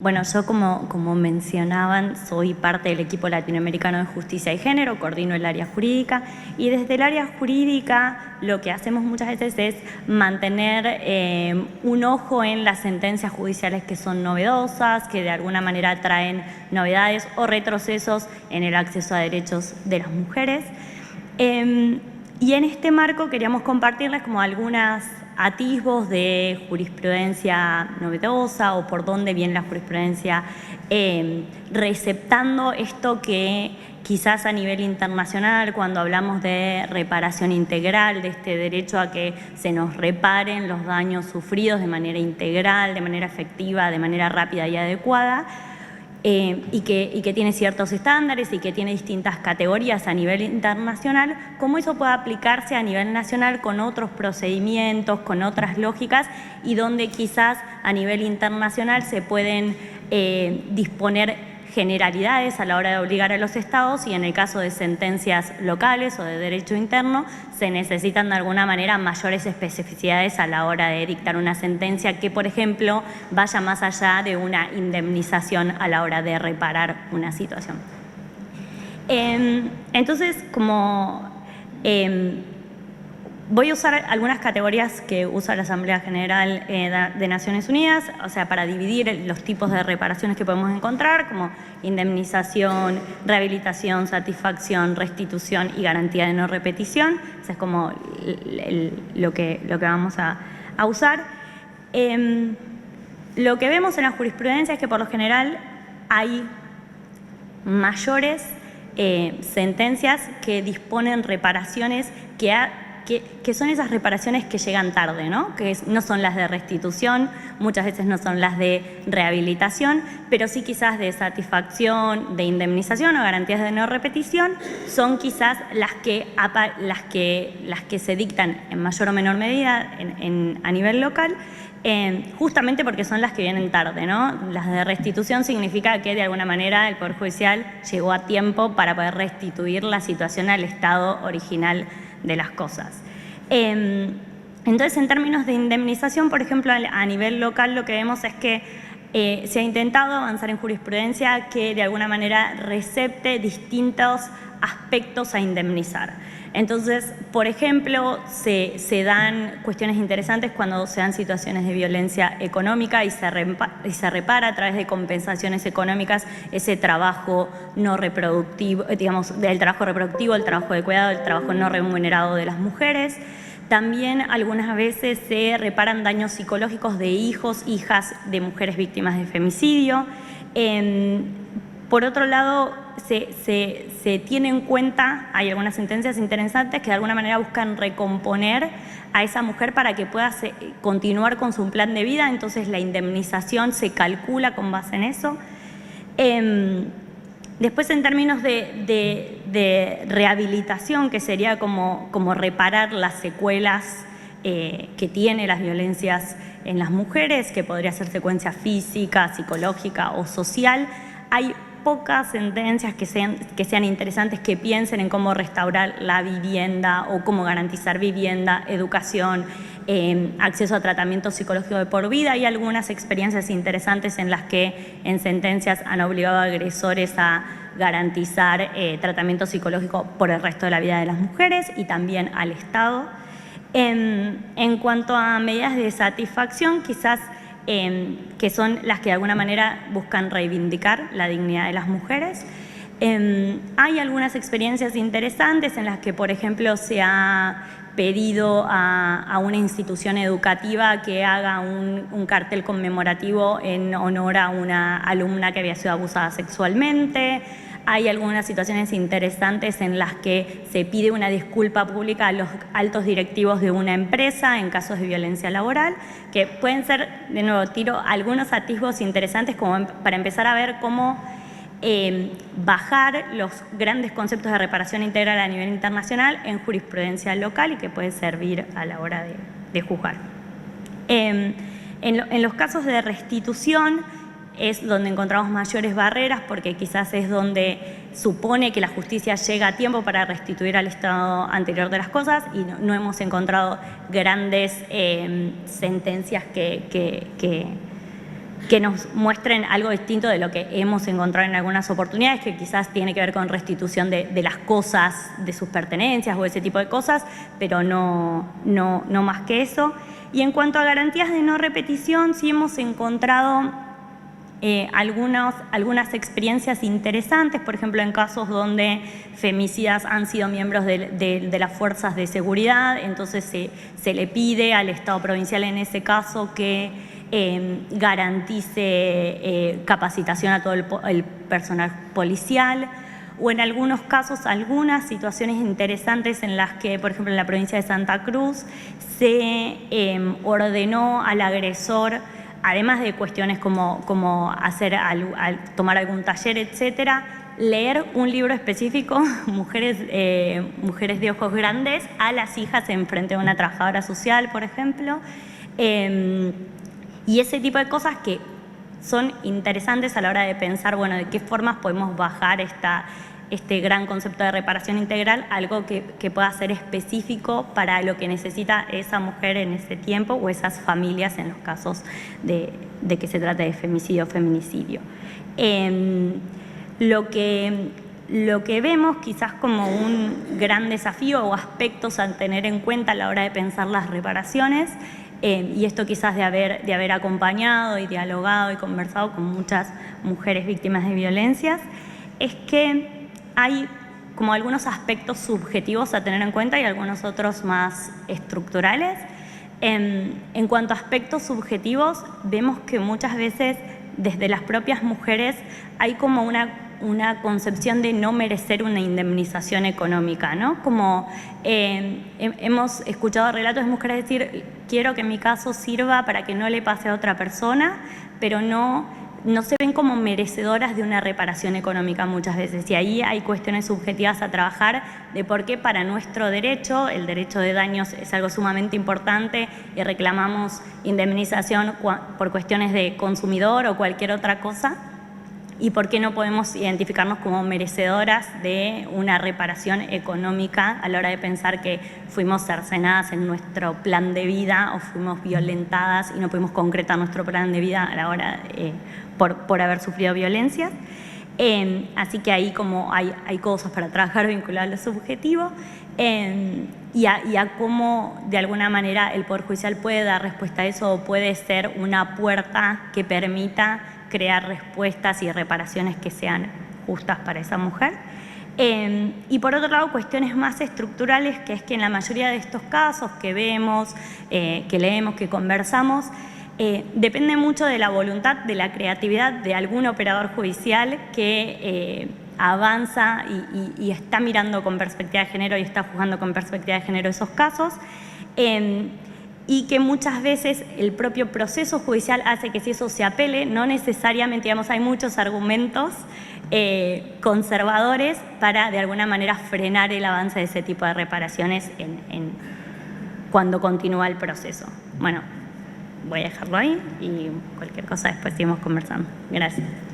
Bueno, yo como mencionaban, soy parte del equipo latinoamericano de justicia y género, coordino el área jurídica y desde el área jurídica lo que hacemos muchas veces es mantener un ojo en las sentencias judiciales que son novedosas, que de alguna manera traen novedades o retrocesos en el acceso a derechos de las mujeres. Y en este marco queríamos compartirles como algunas atisbos de jurisprudencia novedosa o por dónde viene la jurisprudencia receptando esto que quizás a nivel internacional, cuando hablamos de reparación integral, de este derecho a que se nos reparen los daños sufridos de manera integral, de manera efectiva, de manera rápida y adecuada, y que tiene ciertos estándares y que tiene distintas categorías a nivel internacional, cómo eso puede aplicarse a nivel nacional con otros procedimientos, con otras lógicas y donde quizás a nivel internacional se pueden disponer generalidades a la hora de obligar a los estados y en el caso de sentencias locales o de derecho interno se necesitan de alguna manera mayores especificidades a la hora de dictar una sentencia que, por ejemplo, vaya más allá de una indemnización a la hora de reparar una situación. Entonces, voy a usar algunas categorías que usa la Asamblea General de Naciones Unidas, o sea, para dividir los tipos de reparaciones que podemos encontrar, como indemnización, rehabilitación, satisfacción, restitución y garantía de no repetición. Eso es como lo que vamos a usar. Lo que vemos en la jurisprudencia es que por lo general hay mayores sentencias que disponen reparaciones que son esas reparaciones que llegan tarde, ¿no? Que no son las de restitución, muchas veces no son las de rehabilitación, pero sí quizás de satisfacción, de indemnización o garantías de no repetición, son quizás las que se dictan en mayor o menor medida a nivel local, justamente porque son las que vienen tarde, ¿no? Las de restitución significa que de alguna manera el Poder Judicial llegó a tiempo para poder restituir la situación al estado original de las cosas. Entonces, en términos de indemnización, por ejemplo, a nivel local lo que vemos es que se ha intentado avanzar en jurisprudencia que de alguna manera recepte distintos aspectos a indemnizar. Entonces, por ejemplo, se dan cuestiones interesantes cuando se dan situaciones de violencia económica y se repara a través de compensaciones económicas ese trabajo no reproductivo, digamos, del trabajo reproductivo, el trabajo de cuidado, el trabajo no remunerado de las mujeres. También algunas veces se reparan daños psicológicos de hijos, hijas de mujeres víctimas de femicidio. Por otro lado, se tiene en cuenta, hay algunas sentencias interesantes que de alguna manera buscan recomponer a esa mujer para que pueda continuar con su plan de vida, entonces la indemnización se calcula con base en eso. Después, en términos de rehabilitación, que sería como reparar las secuelas que tiene las violencias en las mujeres, que podría ser secuencia física, psicológica o social, hay pocas sentencias que sean interesantes, que piensen en cómo restaurar la vivienda o cómo garantizar vivienda, educación, acceso a tratamiento psicológico de por vida. Hay algunas experiencias interesantes en las que en sentencias han obligado a agresores a garantizar tratamiento psicológico por el resto de la vida de las mujeres y también al Estado. En cuanto a medidas de satisfacción, quizás que son las que de alguna manera buscan reivindicar la dignidad de las mujeres. Hay algunas experiencias interesantes en las que, por ejemplo, se ha pedido a una institución educativa que haga un cartel conmemorativo en honor a una alumna que había sido abusada sexualmente. Hay algunas situaciones interesantes en las que se pide una disculpa pública a los altos directivos de una empresa en casos de violencia laboral, que pueden ser, de nuevo, tiro algunos atisbos interesantes como para empezar a ver cómo bajar los grandes conceptos de reparación integral a nivel internacional en jurisprudencia local y que puede servir a la hora de juzgar. En los casos de restitución es donde encontramos mayores barreras porque quizás es donde supone que la justicia llega a tiempo para restituir al estado anterior de las cosas y no hemos encontrado grandes sentencias que que nos muestren algo distinto de lo que hemos encontrado en algunas oportunidades, que quizás tiene que ver con restitución de las cosas, de sus pertenencias o ese tipo de cosas, pero no más que eso. Y en cuanto a garantías de no repetición, sí hemos encontrado algunas experiencias interesantes, por ejemplo, en casos donde femicidas han sido miembros de las fuerzas de seguridad, entonces se le pide al Estado provincial en ese caso que garantice capacitación a todo el personal policial, o en algunos casos algunas situaciones interesantes en las que, por ejemplo, en la provincia de Santa Cruz se ordenó al agresor, además de cuestiones como tomar algún taller, etcétera, leer un libro específico, Mujeres de Ojos Grandes, a las hijas en frente de una trabajadora social, por ejemplo. Y ese tipo de cosas que son interesantes a la hora de pensar, bueno, de qué formas podemos bajar este gran concepto de reparación integral, algo que pueda ser específico para lo que necesita esa mujer en ese tiempo o esas familias en los casos de que se trate de femicidio o feminicidio. Lo que vemos quizás como un gran desafío o aspectos a tener en cuenta a la hora de pensar las reparaciones, y esto quizás de haber acompañado y dialogado y conversado con muchas mujeres víctimas de violencias, es que hay como algunos aspectos subjetivos a tener en cuenta y algunos otros más estructurales. En cuanto a aspectos subjetivos, vemos que muchas veces desde las propias mujeres hay como una concepción de no merecer una indemnización económica, ¿no? Como hemos escuchado relatos de mujeres decir, quiero que mi caso sirva para que no le pase a otra persona, pero no se ven como merecedoras de una reparación económica muchas veces. Y ahí hay cuestiones subjetivas a trabajar de por qué para nuestro derecho, el derecho de daños es algo sumamente importante y reclamamos indemnización por cuestiones de consumidor o cualquier otra cosa, y por qué no podemos identificarnos como merecedoras de una reparación económica a la hora de pensar que fuimos cercenadas en nuestro plan de vida o fuimos violentadas y no pudimos concretar nuestro plan de vida a la hora por haber sufrido violencia. Así que ahí como hay cosas para trabajar vinculadas a lo subjetivo y a cómo de alguna manera el Poder Judicial puede dar respuesta a eso o puede ser una puerta que permita crear respuestas y reparaciones que sean justas para esa mujer. Y por otro lado, cuestiones más estructurales, que es que en la mayoría de estos casos que vemos, que leemos, que conversamos, depende mucho de la voluntad, de la creatividad de algún operador judicial que avanza y está mirando con perspectiva de género y está juzgando con perspectiva de género esos casos. Y que muchas veces el propio proceso judicial hace que si eso se apele, no necesariamente, digamos, hay muchos argumentos conservadores para de alguna manera frenar el avance de ese tipo de reparaciones cuando continúa el proceso. Bueno, voy a dejarlo ahí y cualquier cosa después seguimos conversando. Gracias.